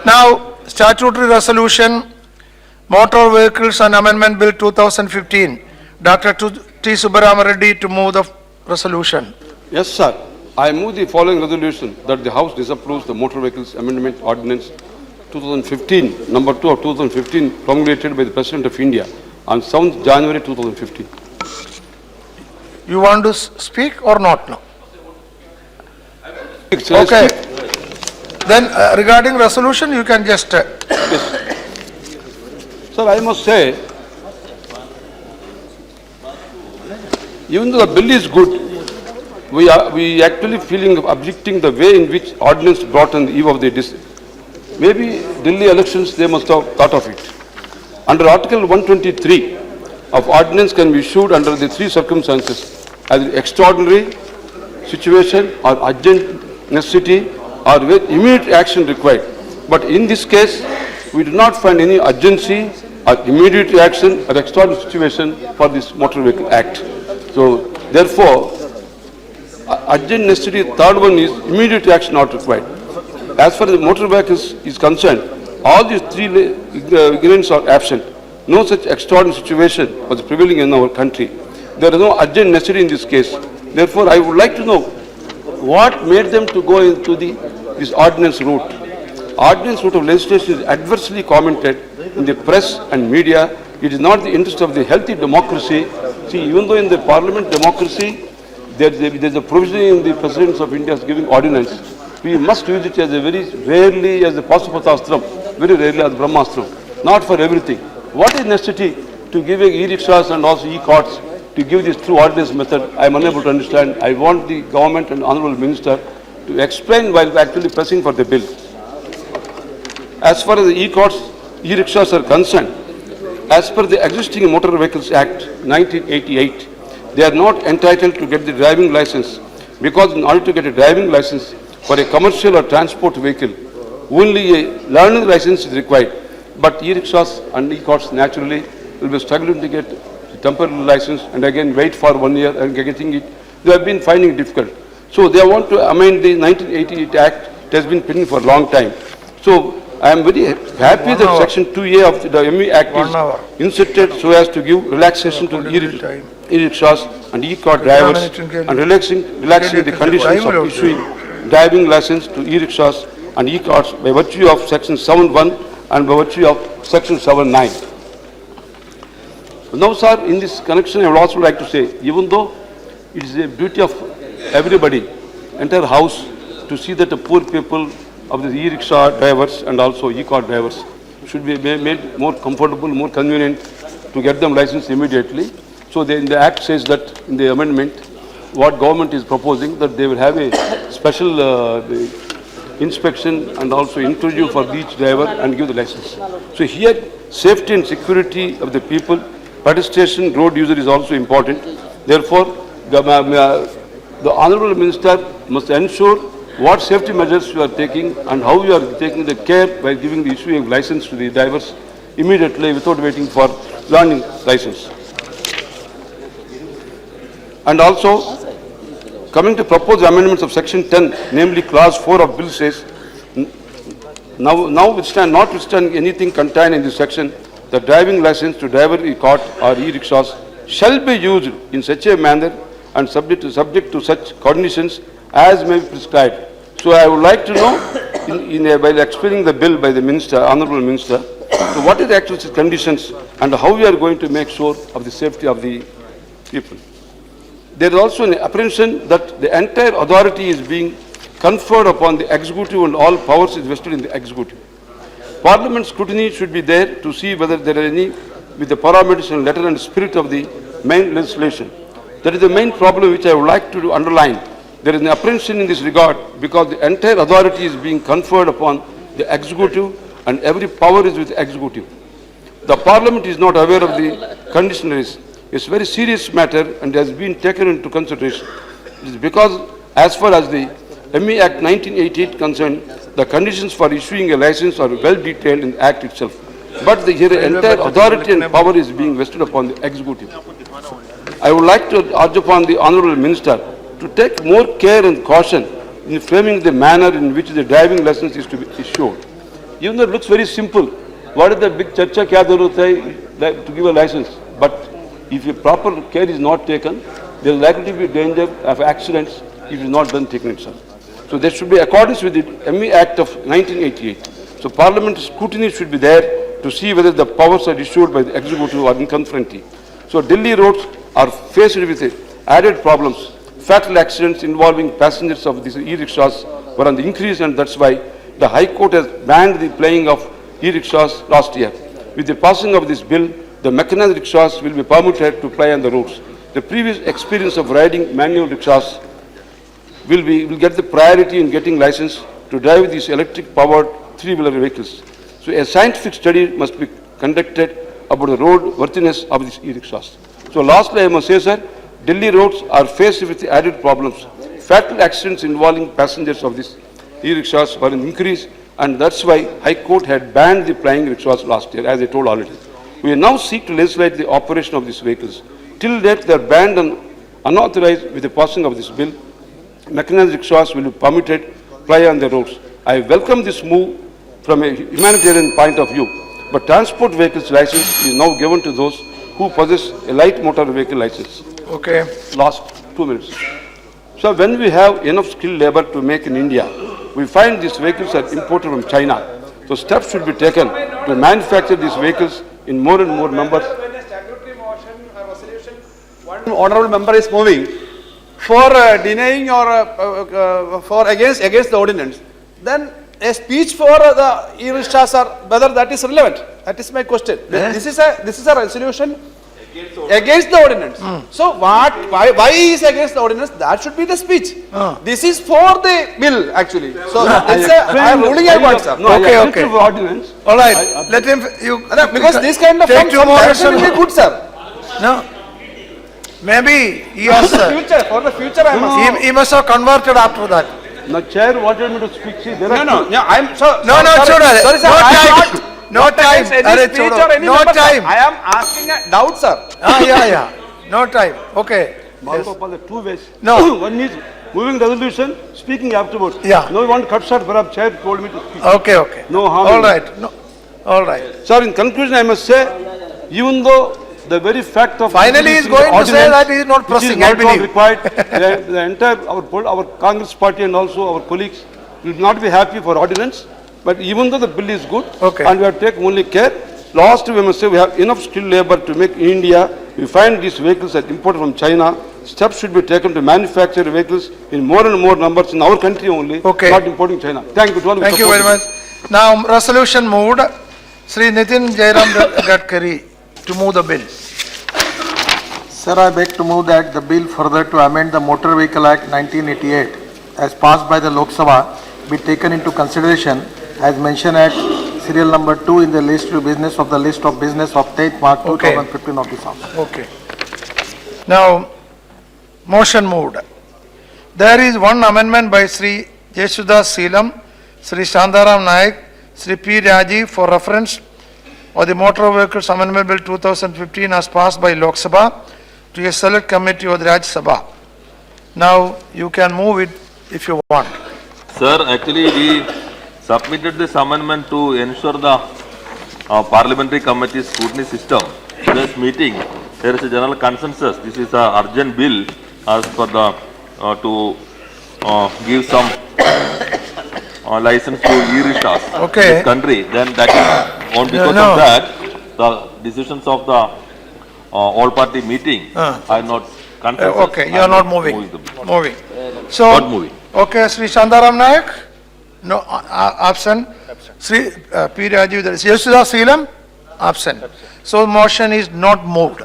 Now, statutory resolution, Motor Vehicles and Amendment Bill 2015. Dr. T. Subbarama Reddy to move the resolution. Yes, sir. I move the following resolution that the House disapproves the Motor Vehicles Amendment Ordinance 2015, number 2 of 2015, promulgated by the President of India on 7th January 2015. You want to speak or not now? Okay. Then regarding resolution, you can just... Yes. Sir, I must say, even though the bill is good, we actually feeling of objecting the way in which ordinance brought on the eve of the maybe Delhi elections, they must have thought of it. Under Article 123 of ordinance can be issued under the three circumstances, either extraordinary situation or urgent necessity or with immediate action required. But in this case, we do not find any urgency or immediate action or extraordinary situation for this Motor Vehicle Act. So, therefore, urgent necessity, third one is immediate action not required. As far as the motor vehicles is concerned, all these three ingredients are absent. No such extraordinary situation was prevailing in our country. There is no urgent necessity in this case. Therefore, I would like to know what made them to go into this ordinance route. Ordinance route of legislation is adversely commented in the press and media. It is not the interest of the healthy democracy. See, even though in the parliament democracy, there is a provision in the President of India giving ordinance, we must use it as a very rarely as the Pasupatastram, very rarely as Brahmastram, not for everything. What is necessity to give e-rickshaws and also e-carts to give this through ordinance method? I am unable to understand. I want the government and Honourable Minister to explain while actually pressing for the bill. As far as the e-carts, e-rickshaws are concerned, as per the existing Motor Vehicles Act 1988, they are not entitled to get the driving license because in order to get a driving license for a commercial or transport vehicle, only a learning license is required. But e-rickshaws and e-carts naturally will be struggling to get the temporary license and again wait for 1 year and getting it. They have been finding it difficult. So they want to amend the 1988 Act. It has been pending for a long time. So I am very happy that Section 2A of the ME Act is inserted so as to give relaxation to e-rickshaws and e-cart drivers and relaxing the conditions of issuing driving license to e-rickshaws and e-carts by virtue of Section 7.1 and by virtue of Section 7.9. Now, sir, in this connection, I would also like to say, even though it is a duty of everybody, entire house, to see that the poor people of the e-rickshaw drivers and also e-cart drivers should be made more comfortable, more convenient to get them licensed immediately. So the Act says that in the amendment, what government is proposing, that they will have a special inspection and also interview for each driver and give the license. So here, safety and security of the people, pedestrian road user is also important. Therefore, the Honourable Minister must ensure what safety measures you are taking and how you are taking the care by giving the issuing of license to the drivers immediately without waiting for learning license. And also, coming to proposed amendments of Section 10, namely Clause 4 of Bill says, notwithstanding anything contained in this section, the driving license to driver e-cart or e-rickshaws shall be used in such a manner and subject to such conditions as may be prescribed. So I would like to know, by explaining the bill by the Minister, Honourable Minister, so what is the actual conditions and how we are going to make sure of the safety of the people. There is also an apprehension that the entire authority is being conferred upon the executive and all powers is vested in the executive. Parliament scrutiny should be there to see whether there are any with the parameters and letter and spirit of the main legislation. That is the main problem which I would like to underline. There is an apprehension in this regard because the entire authority is being conferred upon the executive and every power is with the executive. The Parliament is not aware of the conditionaries. It's a very serious matter and has been taken into consideration. It is because as far as the ME Act 1988 concerned, the conditions for issuing a license are well detailed in the Act itself. But the entire authority and power is being vested upon the executive. I would like to urge upon the Honourable Minister to take more care and caution in framing the manner in which the driving license is to be issued. even though it looks very simple, what is the big charcha kya zarurat hai to give a license? But if a proper care is not taken, there is likely to be danger of accidents if it is not done taken itself. So there should be accordance with the ME Act of 1988. So Parliament scrutiny should be there to see whether the powers are issued by the executive or in conformity. So Delhi roads are faced with added problems. Fatal accidents involving passengers of these e-rickshaws were on the increase, and that's why the High Court has banned the plying of e-rickshaws last year. With the passing of this bill, the mechanized rickshaws will be permitted to ply on the roads. The previous experience of riding manual rickshaws will get the priority in getting license to drive these electric-powered three-wheeler vehicles. So a scientific study must be conducted about the road worthiness of these e-rickshaws. So lastly, I must say, sir, Delhi roads are faced with added problems. Fatal accidents involving passengers of these e-rickshaws were in increase, and that's why High Court had banned the plying rickshaws last year, as I told already. We now seek to legislate the operation of these vehicles. Till date, they are banned and unauthorized. With the passing of this bill, mechanized rickshaws will be permitted ply on the roads. I welcome this move from a humanitarian point of view, but transport vehicles license is now given to those who possess a light motor vehicle license. Okay. Last 2 minutes. So when we have enough skilled labor to make in India, we find these vehicles are imported from China. So steps should be taken to manufacture these vehicles in more and more numbers. When a statutory motion or resolution, one honorable member is moving for denying or for against the ordinance, then a speech for the e-rickshaws or whether that is relevant. That is my question. This is a resolution against the ordinance. So why is against the ordinance? That should be the speech. This is for the bill actually. So I am ruling out, sir. No, Okay, I okay. agree to ordinance. All right, let him, Because this kind of take two more will be good, sir. No, maybe he has, For the future, I must. he must have converted after that. Now, chair wanted me to speak. See, there are No, I am so. No, no, sorry, sir. no I am time. not. No time. Any Arre, speech chodo. or any No member, sir. time. I am asking a doubt, sir. Yeah. No time. Okay. Yes. There are two ways. No. One is moving resolution, speaking afterwards. Yeah. No one cut short, perhaps chair told me to speak. Okay. No harm. All right. No. All right. Sir, in conclusion, I must say, even though the very fact of Finally, he is going to say that he is not which is pressing, I not believe. required, the entire our Congress party and also our colleagues will not be happy for ordinance. But even though the bill is good, Okay. and we have to take only care. Last, we must say we have enough skilled labor to make in India. We find these vehicles are imported from China. Steps should be taken to manufacture vehicles in more and more numbers in our country only, Okay. not importing China. Thank you to all who Thank you very supported. much. Now, resolution moved. Sri Nitin Jairam Gadkari to move the bill. Sir, I beg to move that the bill further to amend the Motor Vehicle Act 1988 as passed by the Lok Sabha be taken into consideration as mentioned at serial number 2 in the list of business of 10th March Okay. 2015 of this House. Okay. Now, motion moved. There is one amendment by Sri Jesudha Seelam, Sri Shantaram Naik, Sri P. Raji for reference of the Motor Vehicles Amendment Bill 2015 as passed by Lok Sabha to a select committee of the Rajya Sabha. Now, you can move it if you want. Sir, actually we submitted this amendment to ensure the parliamentary committee scrutiny system. This meeting, there is a general consensus. This is a urgent bill as per the to give some license to e-rickshaws Okay. in this country. Then that is on because No. of that the decisions of the all party meeting are not consensus. Okay, you are not moving. the bill. Moving. So, Not moving. okay, Sri Shantaram Naik? No, absent. Sri P. Rajiv, Jesudha Seelam? Absent. So, motion is not moved.